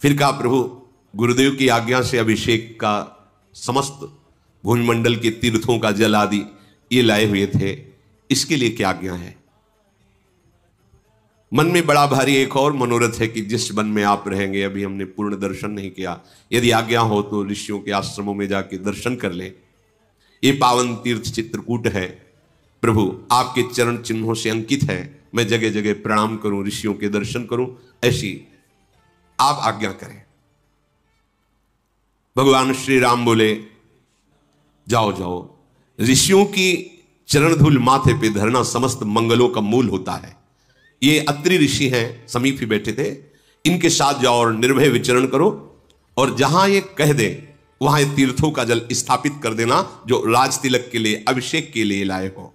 फिर कहा प्रभु गुरुदेव की आज्ञा से अभिषेक का समस्त भूमिमंडल के तीर्थों का जल आदि ये लाए हुए थे, इसके लिए क्या आज्ञा है। मन में बड़ा भारी एक और मनोरथ है कि जिस वन में आप रहेंगे, अभी हमने पूर्ण दर्शन नहीं किया, यदि आज्ञा हो तो ऋषियों के आश्रमों में जाके दर्शन कर लें। ये पावन तीर्थ चित्रकूट है, प्रभु आपके चरण चिन्हों से अंकित है, मैं जगह जगह प्रणाम करूं, ऋषियों के दर्शन करूं, ऐसी आप आज्ञा करें। भगवान श्री राम बोले जाओ जाओ, ऋषियों की चरण धूल माथे पे धरना समस्त मंगलों का मूल होता है। ये अत्रि ऋषि हैं, समीप ही बैठे थे, इनके साथ जाओ और निर्भय विचरण करो, और जहां ये कह दे वहां ये तीर्थों का जल स्थापित कर देना जो राज तिलक के लिए, अभिषेक के लिए लाए हो।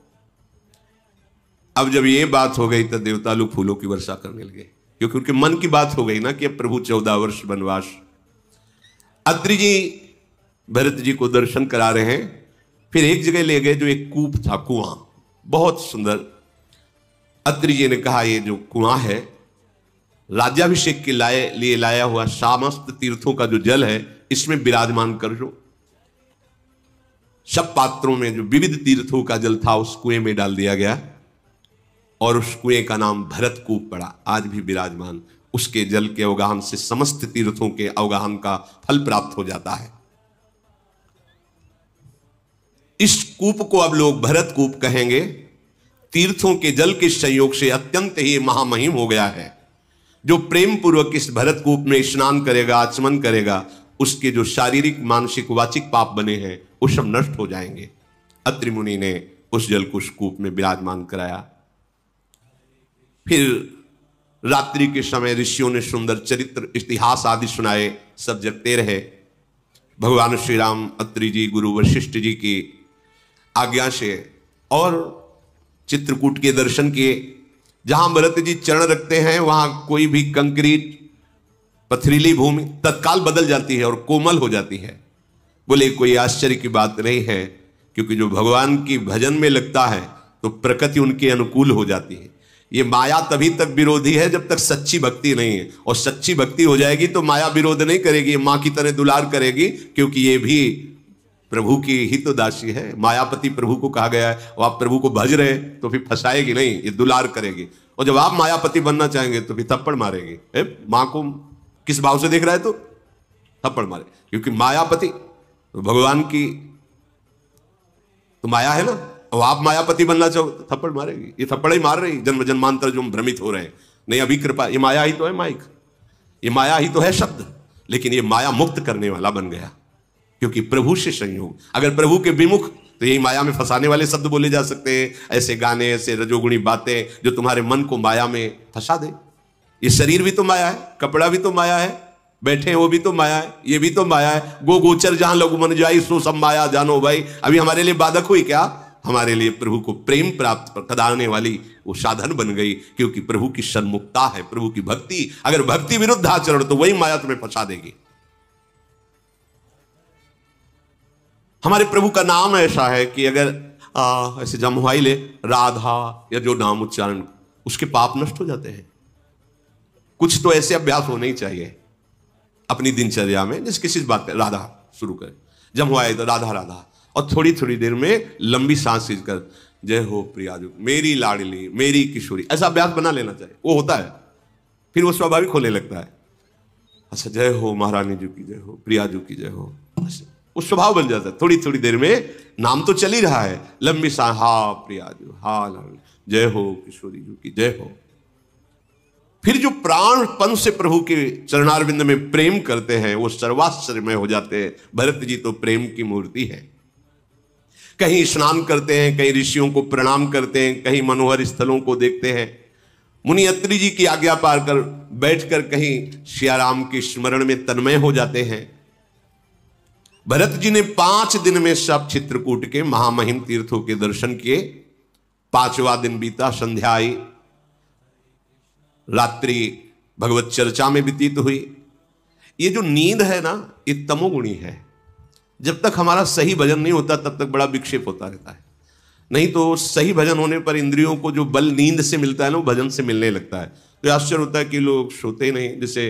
अब जब ये बात हो गई तो देवता लोग फूलों की वर्षा करने लगे, क्योंकि उनके मन की बात हो गई ना कि अब प्रभु 14 वर्ष वनवास। अत्रि जी भरत जी को दर्शन करा रहे हैं, फिर एक जगह ले गए जो एक कूप था, कुआं बहुत सुंदर। अत्रि जी ने कहा ये जो कुआं है राज्याभिषेक के लिए लाया हुआ समस्त तीर्थों का जो जल है इसमें विराजमान कर दो। सब पात्रों में जो विविध तीर्थों का जल था उस कुएं में डाल दिया गया, और उस कुएं का नाम भरत कूप पड़ा, आज भी विराजमान। उसके जल के अवगाहन से समस्त तीर्थों के अवगाहन का फल प्राप्त हो जाता है। इस कूप को अब लोग भरत कूप कहेंगे। तीर्थों के जल के संयोग से अत्यंत ही महामहिम हो गया है। जो प्रेम पूर्वक इस भरत कूप में स्नान करेगा, आचमन करेगा, उसके जो शारीरिक मानसिक वाचिक पाप बने हैं वो सब नष्ट हो जाएंगे। अत्रि मुनि ने उस जल को उस कूप में विराजमान कराया। फिर रात्रि के समय ऋषियों ने सुंदर चरित्र इतिहास आदि सुनाए, सब जगते रहे। भगवान श्री राम अत्रि जी गुरु वशिष्ठ जी की आज्ञा से और चित्रकूट के दर्शन किए। जहां भरत जी चरण रखते हैं वहां कोई भी कंक्रीट पथरीली भूमि तत्काल बदल जाती है और कोमल हो जाती है। बोले कोई आश्चर्य की बात नहीं है, क्योंकि जो भगवान की भजन में लगता है तो प्रकृति उनके अनुकूल हो जाती है। ये माया तभी तक विरोधी है जब तक सच्ची भक्ति नहीं है, और सच्ची भक्ति हो जाएगी तो माया विरोध नहीं करेगी, मां की तरह दुलार करेगी, क्योंकि ये भी प्रभु की हितदासी है। मायापति प्रभु को कहा गया है, और आप प्रभु को भज रहे तो फिर फंसाएगी नहीं, ये दुलार करेगी। और जब आप मायापति बनना चाहेंगे तो फिर थप्पड़ मारेगी। मां को किस भाव से देख रहा है तो थप्पड़ मारे, क्योंकि मायापति तो भगवान की तो माया है ना, और आप मायापति बनना चाहो तो थप्पड़ मारेगी। ये थप्पड़ ही मार रही, जन्म जन्मांतर जो हम भ्रमित हो रहे हैं। नहीं, अभी कृपा, ये माया ही तो है माइक, ये माया ही तो है शब्द, लेकिन ये माया मुक्त करने वाला बन गया, क्योंकि प्रभु से संयोग। अगर प्रभु के विमुख तो यही माया में फंसाने वाले शब्द बोले जा सकते हैं, ऐसे गाने, ऐसे रजोगुणी बातें जो तुम्हारे मन को माया में फंसा दे। ये शरीर भी तो माया है, कपड़ा भी तो माया है, बैठे वो भी तो माया है, ये भी तो माया है। गो गोचर जहां लघु मन जाई सो सब माया जानो भाई। अभी हमारे लिए बाधक हुई क्या? हमारे लिए प्रभु को प्रेम प्राप्त कराने वाली वो साधन बन गई, क्योंकि प्रभु की सन्मुखता है, प्रभु की भक्ति। अगर भक्ति विरुद्ध आचरण तो वही माया तुम्हें फंसा देगी। हमारे प्रभु का नाम ऐसा है कि अगर ऐसे जमुआई ले राधा या जो नाम उच्चारण, उसके पाप नष्ट हो जाते हैं। कुछ तो ऐसे अभ्यास होने ही चाहिए अपनी दिनचर्या में, जिस किसी बात पे राधा शुरू करें, जमुआई तो राधा राधा, और थोड़ी थोड़ी देर में लंबी सांस खींचकर जय हो प्रियाजू, मेरी लाडली, मेरी किशोरी, ऐसा अभ्यास बना लेना चाहिए। वो होता है, फिर वो स्वाभाविक होने लगता है। अच्छा, जय हो महारानी जी की जय हो, प्रियाजू की जय हो, वो स्वभाव बन जाता है। थोड़ी थोड़ी देर में नाम तो चल ही रहा है, लंबी सांस, हा प्रियाजू, हा लाडली, जय हो किशोरी जी की जय हो। फिर जो प्राणपन से प्रभु के चरणारविंद में प्रेम करते हैं वो सर्वाश्चर्यमय हो जाते हैं। भरत जी तो प्रेम की मूर्ति है। कहीं स्नान करते हैं, कहीं ऋषियों को प्रणाम करते हैं, कहीं मनोहर स्थलों को देखते हैं। मुनि अत्रि जी की आज्ञा पाकर बैठकर कहीं सियाराम के स्मरण में तन्मय हो जाते हैं। भरत जी ने 5 दिन में सब चित्रकूट के महामहिम तीर्थों के दर्शन किए। 5वां दिन बीता, संध्या आई, रात्रि भगवत चर्चा में व्यतीत हुई। ये जो नींद है ना, ये तमोगुणी है। जब तक हमारा सही भजन नहीं होता तब तक बड़ा विक्षेप होता रहता है। नहीं तो सही भजन होने पर इंद्रियों को जो बल नींद से मिलता है ना, वो भजन से मिलने लगता है। तो आश्चर्य होता है कि लोग सोते नहीं। जैसे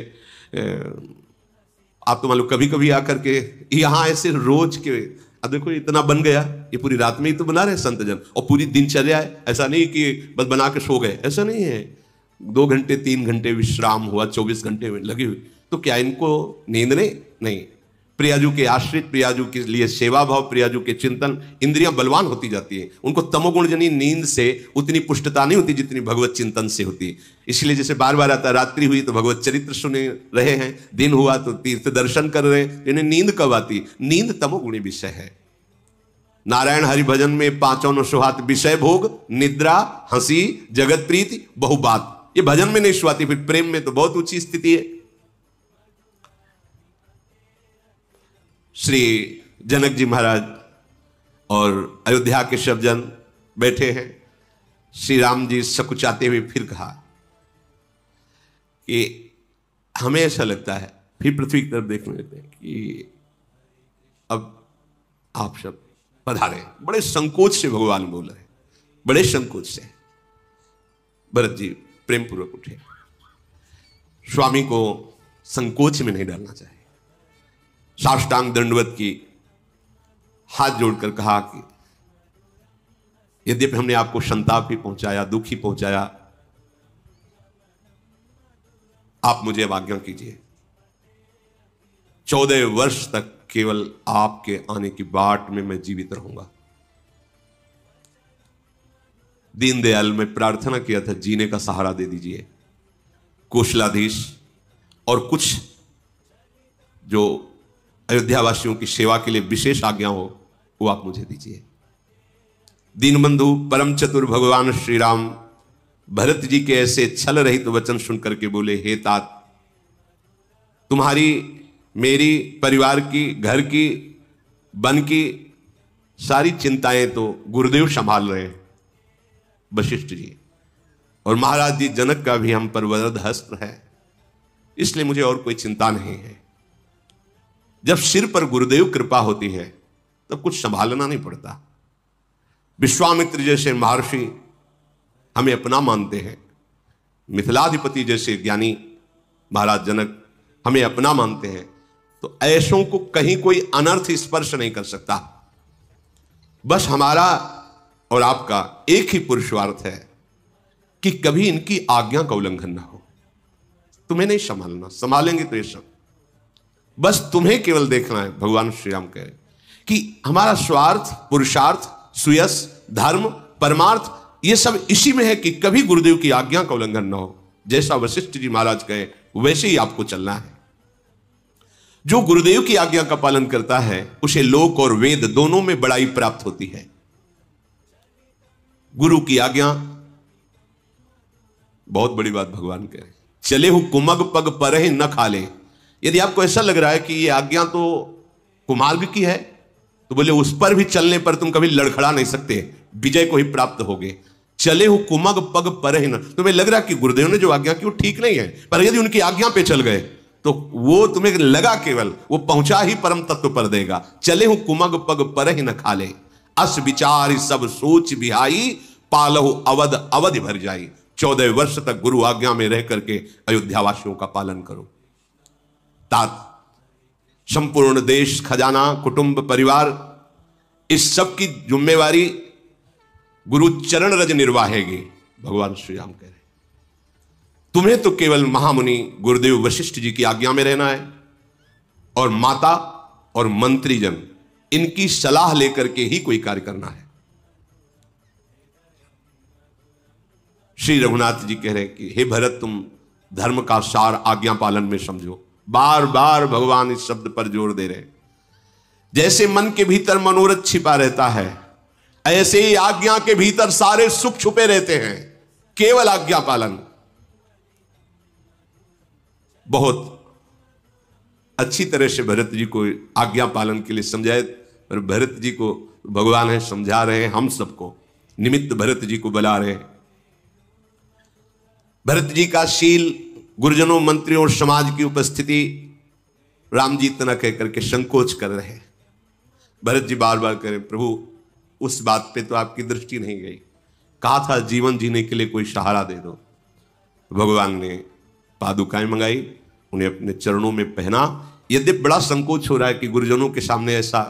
आप तो मान लो कभी कभी आकर के यहाँ ऐसे रोज के, अब देखो इतना बन गया, ये पूरी रात में ही तो बना रहे संत जन, और पूरी दिनचर्या है। ऐसा नहीं कि बस बना के सो गए, ऐसा नहीं है। 2 घंटे 3 घंटे विश्राम हुआ, 24 घंटे में लगी हुई, तो क्या इनको नींद नहीं। प्रियाजू के आश्रित, प्रियाजू के लिए सेवा भाव, प्रियाजू के चिंतन, इंद्रियां बलवान होती जाती है। उनको तमोगुण जनी नींद से उतनी पुष्टता नहीं होती जितनी भगवत चिंतन से होती है। इसलिए जैसे बार बार आता है, रात्रि हुई तो भगवत चरित्र सुने रहे हैं, दिन हुआ तो तीर्थ दर्शन कर रहे हैं, इन्हें नींद कब आती? नींद तमोगुणी विषय है। नारायण हरि भजन में 5 सुहात विषय भोग, निद्रा, हंसी, जगत प्रीति, बहु बात। ये भजन में नहीं सुहाती, फिर प्रेम में तो बहुत ऊंची स्थिति है। श्री जनक जी महाराज और अयोध्या के सब जन बैठे हैं। श्री राम जी सकुचाते हुए फिर कहा कि हमें ऐसा लगता है, फिर पृथ्वी की तरफ देखने देते हैं कि अब आप सब पधारे। बड़े संकोच से भगवान बोल रहे हैं, बड़े संकोच से। भरत जी प्रेम पूर्वक उठे। स्वामी को संकोच में नहीं डालना चाहिए। साष्टांग दंडवत की हाथ जोड़कर कहा कि यद्यपि हमने आपको संताप भी पहुंचाया, दुख ही पहुंचाया, आप मुझे अब आज्ञा कीजिए। 14 वर्ष तक केवल आपके आने की बाट में मैं जीवित रहूंगा। दीनदयाल में प्रार्थना किया था, जीने का सहारा दे दीजिए। कौशलाधीश और कुछ जो अयोध्या वासियों की सेवा के लिए विशेष आज्ञा हो, वो आप मुझे दीजिए। दीनबंधु परम चतुर भगवान श्री राम भरत जी के ऐसे छल रहित वचन सुनकर के बोले, हे तात, तुम्हारी, मेरी, परिवार की, घर की, वन की सारी चिंताएं तो गुरुदेव संभाल रहे हैं, वशिष्ठ जी, और महाराज जी जनक का भी हम पर वरद हस्त है, इसलिए मुझे और कोई चिंता नहीं है। जब सिर पर गुरुदेव कृपा होती है तब कुछ संभालना नहीं पड़ता। विश्वामित्र जैसे महर्षि हमें अपना मानते हैं, मिथिलाधिपति जैसे ज्ञानी महाराज जनक हमें अपना मानते हैं, तो ऐसों को कहीं कोई अनर्थ स्पर्श नहीं कर सकता। बस हमारा और आपका एक ही पुरुषार्थ है कि कभी इनकी आज्ञा का उल्लंघन ना हो। तुम्हें नहीं संभालना, संभालेंगे तो ये सब, बस तुम्हें केवल देखना है। भगवान श्री राम कह रहे कि हमारा स्वार्थ, पुरुषार्थ, सुयस, धर्म, परमार्थ, ये सब इसी में है कि कभी गुरुदेव की आज्ञा का उल्लंघन ना हो। जैसा वशिष्ठ जी महाराज कहे वैसे ही आपको चलना है। जो गुरुदेव की आज्ञा का पालन करता है उसे लोक और वेद दोनों में बड़ाई प्राप्त होती है। गुरु की आज्ञा बहुत बड़ी बात भगवान कह रहे, चले हु कुमग पग परहि न खाले। यदि आपको ऐसा लग रहा है कि ये आज्ञा तो कुमार्ग की है, तो बोले उस पर भी चलने पर तुम कभी लड़खड़ा नहीं सकते, विजय को ही प्राप्त होगे। चले हु कुमग पग परहि न, तुम्हें लग रहा है कि गुरुदेव ने जो आज्ञा की वो ठीक नहीं है, पर यदि उनकी आज्ञा पे चल गए तो वो तुम्हें लगा केवल वो पहुंचा ही परम तत्व पर देगा। चले हु कुमग पग परहि न खाले, अस विचार सब सोच बिहाई, पालहु अवध अवधि भर जाई। 14 वर्ष तक गुरु आज्ञा में रह करके अयोध्या वासियों का पालन करो। तात संपूर्ण देश, खजाना, कुटुंब, परिवार, इस सब की जिम्मेवारी गुरु चरण रज निर्वाहेगी। भगवान श्री राम कह रहे तुम्हें तो केवल महामुनि गुरुदेव वशिष्ठ जी की आज्ञा में रहना है, और माता और मंत्रीजन इनकी सलाह लेकर के ही कोई कार्य करना है। श्री रघुनाथ जी कह रहे कि हे भरत, तुम धर्म का सार आज्ञा पालन में समझो। बार बार भगवान इस शब्द पर जोर दे रहे, जैसे मन के भीतर मनोरथ छिपा रहता है, ऐसे ही आज्ञा के भीतर सारे सुख छुपे रहते हैं। केवल आज्ञा पालन। बहुत अच्छी तरह से भरत जी को आज्ञा पालन के लिए समझाए, पर भरत जी को भगवान है समझा रहे हैं, हम सबको निमित्त भरत जी को बुला रहे हैं। भरत जी का शील, गुरुजनों, मंत्रियों और समाज की उपस्थिति राम जी इतना कह करके संकोच कर रहे हैं। भरत जी बार बार करें, प्रभु उस बात पे तो आपकी दृष्टि नहीं गई, कहा था जीवन जीने के लिए कोई सहारा दे दो। भगवान ने पादुकाएं मंगाई, उन्हें अपने चरणों में पहना। यद्यपि बड़ा संकोच हो रहा है कि गुरुजनों के सामने ऐसा,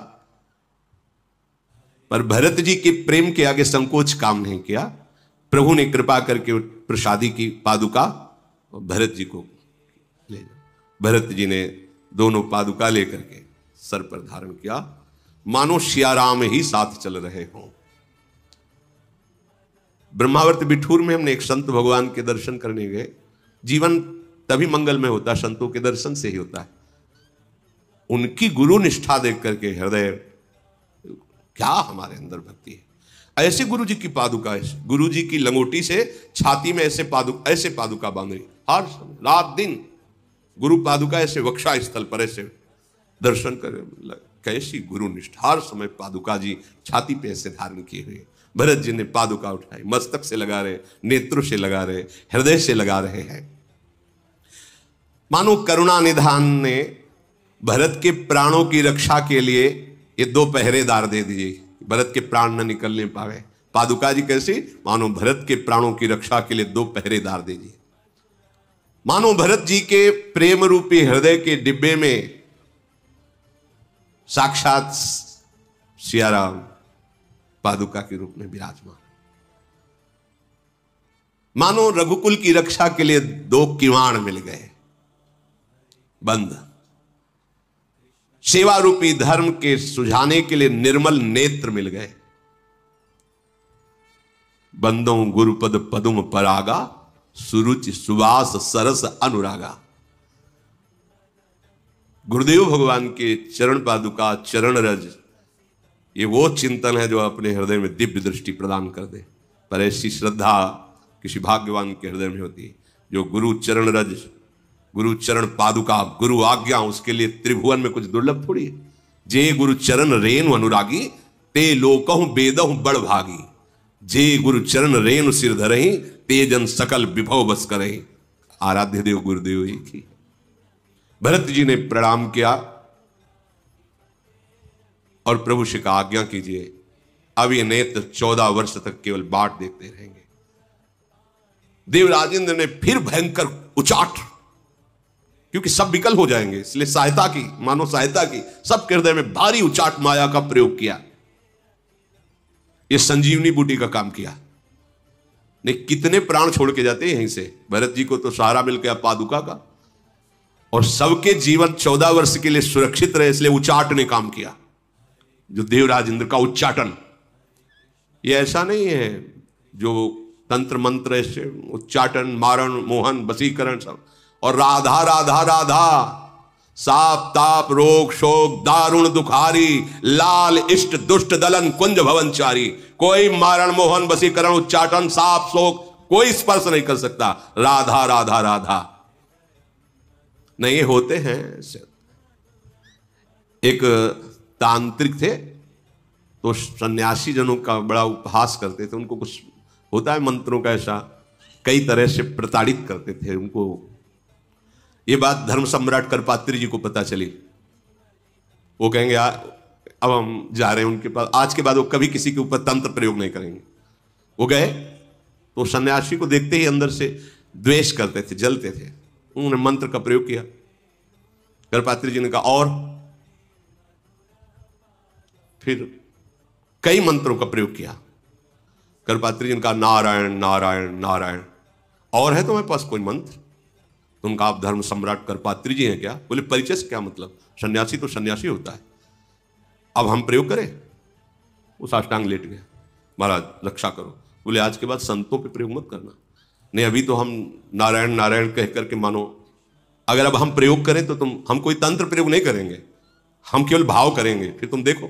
पर भरत जी के प्रेम के आगे संकोच काम नहीं किया। प्रभु ने कृपा करके प्रसादी की पादुका भरत जी को ले जा। भरत जी ने दोनों पादुका लेकर के सर पर धारण किया, मानो सियाराम ही साथ चल रहे हों। ब्रह्मावर्त बिठूर में हमने एक संत भगवान के दर्शन करने गए। जीवन तभी मंगलमय होता है, संतों के दर्शन से ही होता है। उनकी गुरु निष्ठा देख करके हृदय, क्या हमारे अंदर भक्ति है। ऐसे गुरु जी की पादुका, ऐसे गुरु जी की लंगोटी से छाती में ऐसे पादुका बांध रही, हर समय रात दिन गुरु पादुका ऐसे वक्षा स्थल पर ऐसे दर्शन करे। कैसी गुरु निष्ठा, हर समय पादुका जी छाती पे ऐसे धारण किए हुए। भरत जी ने पादुका उठाई, मस्तक से लगा रहे, नेत्रों से लगा रहे, हृदय से लगा रहे हैं। मानो करुणा निधान ने भरत के प्राणों की रक्षा के लिए ये 2 पहरेदार दे दिए, भरत के प्राण न निकलने पावे। पादुका जी कैसी, मानो भरत के प्राणों की रक्षा के लिए 2 पहरेदार दे दिए। मानो भरत जी के प्रेम रूपी हृदय के डिब्बे में साक्षात सियाराम पादुका के रूप में विराजमान। मानो रघुकुल की रक्षा के लिए 2 किवाड़ मिल गए बंद। सेवा रूपी धर्म के सुझाने के लिए निर्मल नेत्र मिल गए। बंदों गुरुपद पदुम परागा, सुरुचि सुवास सरस अनुरागा। गुरुदेव भगवान के चरण पादुका, चरण रज, ये वो चिंतन है जो अपने हृदय में दिव्य दृष्टि प्रदान कर दे। पर ऐसी श्रद्धा किसी भाग्यवान के हृदय में होती है जो गुरु चरण रज, गुरु चरण पादुका, गुरु आज्ञा, उसके लिए त्रिभुवन में कुछ दुर्लभ थोड़ी है। जे गुरु चरण रेणु अनुरागी, ते लोकहु बेदहु बड़ भागी। जे गुरु चरण रेणु सिर धरहि, ते जन सकल विभव बस करहि। आराध्य देव गुरुदेव एक ही। भरत जी ने प्रणाम किया और प्रभु से कहा, आज्ञा कीजिए, अब ये नेत्र 14 वर्ष तक केवल बाट देखते रहेंगे। देवराजेंद्र ने फिर भयंकर उचाट, क्योंकि सब विकल हो जाएंगे, इसलिए सहायता की, मानो सहायता की, सबके हृदय में भारी उचाट माया का प्रयोग किया। ये संजीवनी बूटी का काम किया। नहीं, कितने प्राण छोड़ के जाते हैं यहीं से। भरत जी को तो सहारा मिल गया पादुका का, और सबके जीवन 14 वर्ष के लिए सुरक्षित रहे, इसलिए उचाट ने काम किया। जो देवराज इंद्र का उच्चाटन, ये ऐसा नहीं है जो तंत्र मंत्र, ऐसे उच्चाटन, मारण, मोहन, वशीकरण सब। और राधा राधा राधा, साप ताप रोग शोक दारुण दुखारी, लाल इष्ट दुष्ट दलन कुंज भवनचारी। कोई मारण मोहन वशीकरण उच्चाटन साप शोक कोई स्पर्श नहीं कर सकता। राधा राधा राधा नहीं होते हैं। एक तांत्रिक थे, तो सन्यासी जनों का बड़ा उपहास करते थे। उनको कुछ होता है मंत्रों का, ऐसा कई तरह से प्रताड़ित करते थे उनको। ये बात धर्म सम्राट करपात्री जी को पता चली। वो कहेंगे अब हम जा रहे हैं उनके पास, आज के बाद वो कभी किसी के ऊपर तंत्र प्रयोग नहीं करेंगे। वो गए तो सन्यासी को देखते ही अंदर से द्वेष करते थे, जलते थे। उन्होंने मंत्र का प्रयोग किया। करपात्री जी ने कहा और, फिर कई मंत्रों का प्रयोग किया। करपात्री जी ने कहा नारायण नारायण नारायण। और है तुम्हारे पास कोई मंत्र? उनका आप धर्म सम्राट करपात्री जी हैं क्या? बोले परिचय से क्या मतलब, सन्यासी तो सन्यासी होता है, अब हम प्रयोग करें? वो साष्टांग लेट गया। महाराज रक्षा करो। बोले आज के बाद संतों पे प्रयोग मत करना। नहीं, अभी तो हम नारायण नारायण कह करके मानो, अगर अब हम प्रयोग करें तो हम कोई तंत्र प्रयोग नहीं करेंगे, हम केवल भाव करेंगे, फिर तुम देखो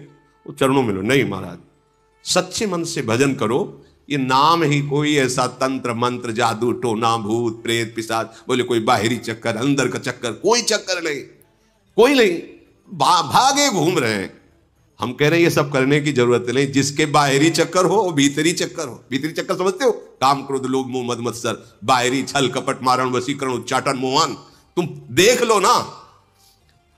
वो चरणों में लो। नहीं महाराज, सच्चे मन से भजन करो। ये नाम ही कोई ऐसा तंत्र मंत्र जादू टोना भूत प्रेत पिशाच, बोले कोई बाहरी चक्कर अंदर का चक्कर, कोई चक्कर नहीं, कोई नहीं, भागे घूम रहे हैं। हम कह रहे हैं ये सब करने की जरूरत नहीं। जिसके बाहरी चक्कर हो वो भीतरी चक्कर हो। भीतरी चक्कर समझते हो? काम क्रोध लोभ मोह मद मत्सर, बाहरी छल कपट मारण वशीकरण उच्चाटन मोहन। तुम देख लो ना,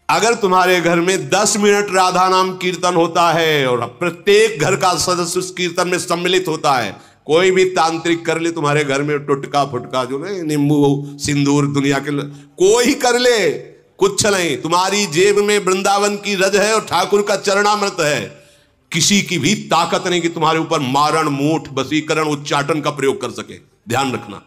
अगर तुम्हारे घर में 10 मिनट राधा नाम कीर्तन होता है और प्रत्येक घर का सदस्य उस कीर्तन में सम्मिलित होता है, कोई भी तांत्रिक कर ले तुम्हारे घर में टुटका फुटका जो ना नींबू सिंदूर दुनिया के कोई कर ले, कुछ नहीं। तुम्हारी जेब में वृंदावन की रज है और ठाकुर का चरणामृत है। किसी की भी ताकत नहीं कि तुम्हारे ऊपर मारण मूठ वशीकरण उच्चाटन का प्रयोग कर सके। ध्यान रखना,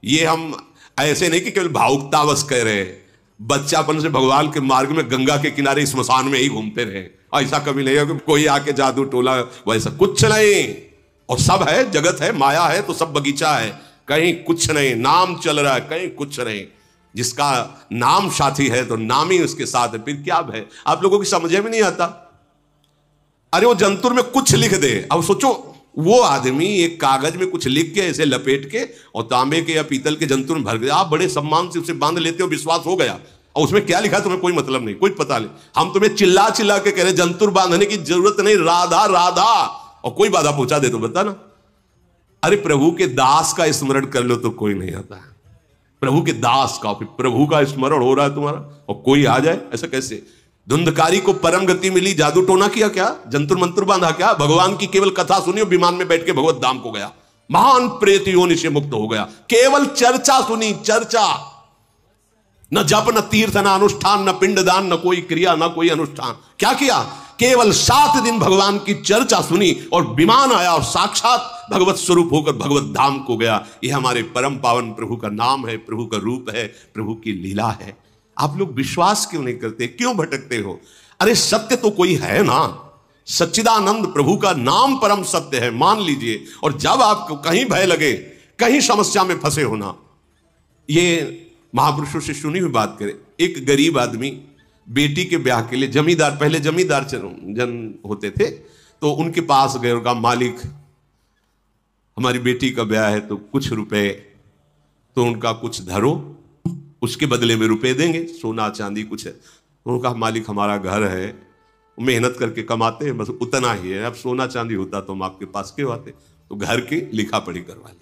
ये हम ऐसे नहीं कि केवल भावुकतावश कह रहे हैं। बच्चापन से भगवान के मार्ग में गंगा के किनारे स्मशान में ही घूमते रहे, ऐसा कभी नहीं है कि कोई आके जादू टोला, वैसा कुछ नहीं। और सब है, जगत है, माया है तो सब बगीचा है, कहीं कुछ नहीं। नाम चल रहा है, कहीं कुछ नहीं। जिसका नाम साथी है तो नाम ही उसके साथ है, फिर क्या है। आप लोगों की समझ में नहीं आता। अरे वो जंतुर में कुछ लिख दे, अब सोचो वो आदमी एक कागज में कुछ लिख के ऐसे लपेट के और तांबे के या पीतल के जंतुर में भर के आप बड़े सम्मान से उसे बांध लेते हो, विश्वास हो गया। और उसमें क्या लिखा तुम्हें कोई मतलब नहीं, कोई पता नहीं। हम तुम्हें चिल्ला चिल्ला के कह रहे जंतुर बांधने की जरूरत नहीं, राधा राधा, और कोई बाधा पहुंचा दे तो बता ना। अरे प्रभु के दास का स्मरण कर लो तो कोई नहीं आता है। प्रभु के दास का, प्रभु का स्मरण हो रहा है तुम्हारा और कोई आ जाए, ऐसा कैसे। धुंधकारी को परम गति मिली, जादू टोना किया क्या, जंतुर मंत्र बांधा क्या। भगवान की केवल कथा सुनी और विमान में बैठ के भगवत धाम को गया, महान प्रेत योनि से मुक्त हो गया। केवल चर्चा सुनी, चर्चा, न जप न तीर्थ न अनुष्ठान न पिंडदान न कोई क्रिया न कोई अनुष्ठान। क्या किया, केवल 7 दिन भगवान की चर्चा सुनी और विमान आया और साक्षात भगवत स्वरूप होकर भगवत धाम को गया। यह हमारे परम पावन प्रभु का नाम है, प्रभु का रूप है, प्रभु की लीला है। आप लोग विश्वास क्यों नहीं करते, क्यों भटकते हो। अरे सत्य तो कोई है ना, सच्चिदानंद प्रभु का नाम परम सत्य है, मान लीजिए। और जब आपको कहीं भय लगे, कहीं समस्या में फंसे होना, ये महापुरुषों से सुनी हुई बात करें। एक गरीब आदमी बेटी के ब्याह के लिए जमींदार, पहले जमींदार जन होते थे, तो उनके पास गए और कहा मालिक हमारी बेटी का ब्याह है तो कुछ रुपए तो उनका कुछ धरो, उसके बदले में रुपए देंगे, सोना चांदी कुछ है। उन्होंने कहा मालिक हमारा घर है, मेहनत करके कमाते हैं, बस उतना ही है, अब सोना चांदी होता तो हम आपके पास क्यों आते। तो घर की लिखा पढ़ी करवा ली।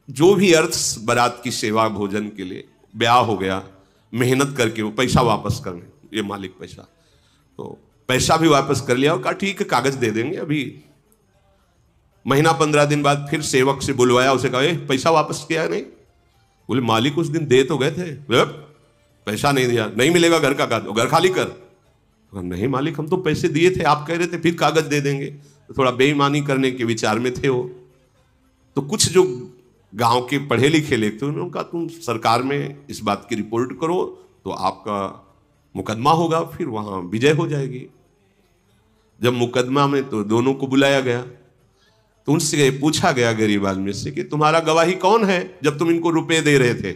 जो भी अर्थ बारात की सेवा भोजन के लिए, ब्याह हो गया, मेहनत करके वो पैसा वापस करने, ये मालिक पैसा, तो पैसा भी वापस कर लिया और कहा ठीक है कागज दे देंगे। अभी महीना 15 दिन बाद फिर सेवक से बुलवाया, उसे कहा पैसा वापस किया नहीं। बोले मालिक उस दिन दे तो गए थे, पैसा नहीं दिया, नहीं मिलेगा घर का कागज, घर खाली कर। नहीं मालिक हम तो पैसे दिए थे, आप कह रहे थे फिर कागज दे देंगे। तो थोड़ा बेईमानी करने के विचार में थे वो। तो कुछ जो गांव के पढ़े लिखे लोग थे उन्होंने कहा तुम सरकार में इस बात की रिपोर्ट करो तो आपका मुकदमा होगा, फिर वहां विजय हो जाएगी। जब मुकदमा में तो दोनों को बुलाया गया तो उनसे पूछा गया गरीब आदमी से कि तुम्हारा गवाही कौन है जब तुम इनको रुपए दे रहे थे।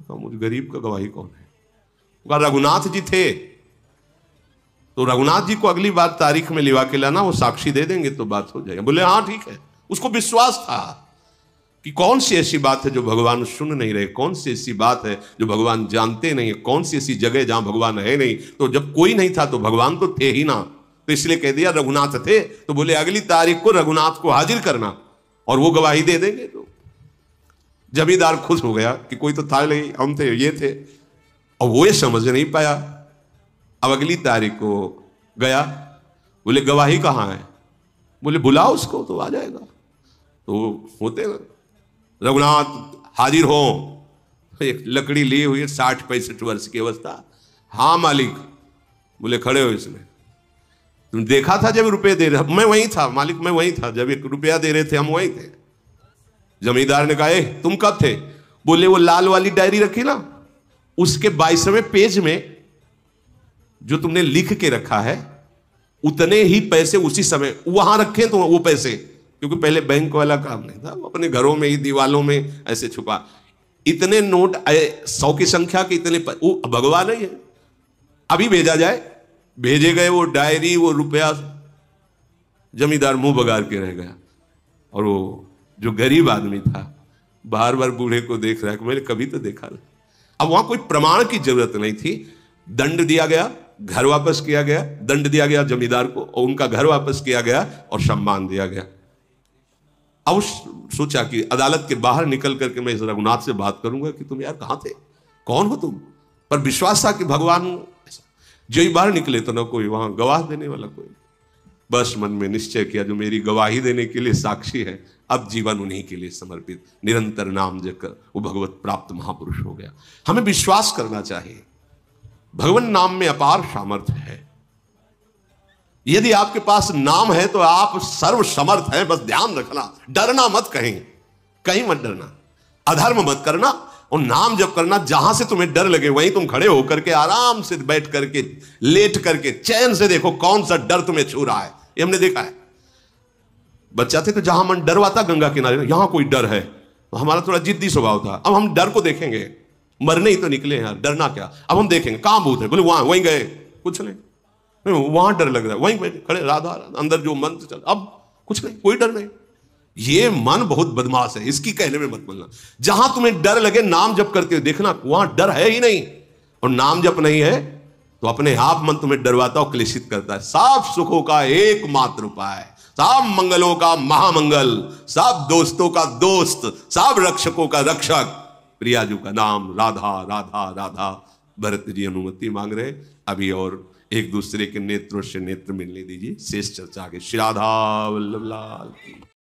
तो मुझे गरीब का गवाही कौन है, रघुनाथ जी थे। तो रघुनाथ जी को अगली बार तारीख में लिवा के लाना, वो साक्षी दे देंगे तो बात हो जाएगी। बोले हाँ ठीक है। उसको विश्वास था कि कौन सी ऐसी बात है जो भगवान सुन नहीं रहे, कौन सी ऐसी बात है जो भगवान जानते नहीं है, कौन सी ऐसी जगह जहां भगवान है नहीं। तो जब कोई नहीं था तो भगवान तो थे ही ना, तो इसलिए कह दिया रघुनाथ थे। तो बोले अगली तारीख को रघुनाथ को हाजिर करना और वो गवाही दे देंगे। तो जमींदार खुश हो गया कि कोई तो था नहीं, हम थे, ये थे। और वो ये समझ नहीं पाया। अब अगली तारीख को गया, बोले गवाही कहाँ है, बोले बुलाओ उसको तो आ जाएगा। तो होते ना रघुनाथ हाजिर हो, एक लकड़ी ली हुई है, 60-65 वर्ष की अवस्था। हाँ मालिक। बोले खड़े हो, इसमें तुम देखा था जब रुपए दे रहे। मैं वहीं था मालिक, मैं वहीं था जब 1 रुपया दे रहे थे, हम वहीं थे। जमींदार ने कहा तुम कब थे। बोले वो लाल वाली डायरी रखी ना, उसके 22वें पेज में जो तुमने लिख के रखा है उतने ही पैसे उसी समय वहां रखे। तो वो पैसे, क्योंकि पहले बैंक वाला काम नहीं था, अपने घरों में ही दीवालों में ऐसे छुपा, इतने नोट 100 की संख्या के इतने वो भगवान ही है, अभी भेजा जाए। भेजे गए वो डायरी, वो रुपया। जमींदार मुंह बगाड़ के रह गया। और वो जो गरीब आदमी था बार बार बूढ़े को देख रहा है कि मैंने कभी तो देखा नहीं। अब वहां कोई प्रमाण की जरूरत नहीं थी। दंड दिया गया, घर वापस किया गया, दंड दिया गया जमींदार को और उनका घर वापस किया गया और सम्मान दिया गया। अब सोचा कि अदालत के बाहर निकल करके मैं इस रघुनाथ से बात करूंगा कि तुम यार कहां थे, कौन हो तुम। पर विश्वास था कि भगवान, जो ही बाहर निकले तो ना कोई वहां गवाह देने वाला कोई। बस मन में निश्चय किया, जो मेरी गवाही देने के लिए साक्षी है, अब जीवन उन्हीं के लिए समर्पित, निरंतर नाम जपकर वो भगवत प्राप्त महापुरुष हो गया। हमें विश्वास करना चाहिए, भगवान नाम में अपार सामर्थ्य है। यदि आपके पास नाम है तो आप सर्व समर्थ हैं। बस ध्यान रखना, डरना मत, कहीं मत डरना, अधर्म मत करना और नाम जप करना। जहां से तुम्हें डर लगे वहीं तुम खड़े होकर के आराम से बैठ करके, लेट करके चैन से देखो कौन सा डर तुम्हें छू रहा है। ये हमने देखा है, बच्चा थे तो जहां मन डरवाता गंगा किनारे, यहां कोई डर है तो हमारा थोड़ा जिद्दी स्वभाव था। अब हम डर को देखेंगे, मरने ही तो निकले यार, डरना क्या। अब हम देखेंगे कहां भूत है, बोले वहीं गए, कुछ नहीं, वहां डर लग रहा है, वहीं बैठे खड़े, राधा अंदर जो मन चल, अब कुछ नहीं, कोई डर नहीं। ये मन बहुत बदमाश है, इसकी कहने में मत बोलना। जहां तुम्हें डर लगे नाम जप करते हो, देखना वहां डर है ही नहीं। और नाम जप नहीं है तो अपने आप मन तुम्हें डरवाता और क्लेशित करता है। सब सुखों का एकमात्र उपाय, सब मंगलों का महामंगल, सब दोस्तों का दोस्त, सब रक्षकों का रक्षक, प्रियाजू का नाम राधा राधा राधा। भरत जी अनुमति मांग रहे अभी, और एक दूसरे के नेत्रों से नेत्र मिलने दीजिए, शेष चर्चा आगे। श्री राधा वल्लभ लाल की।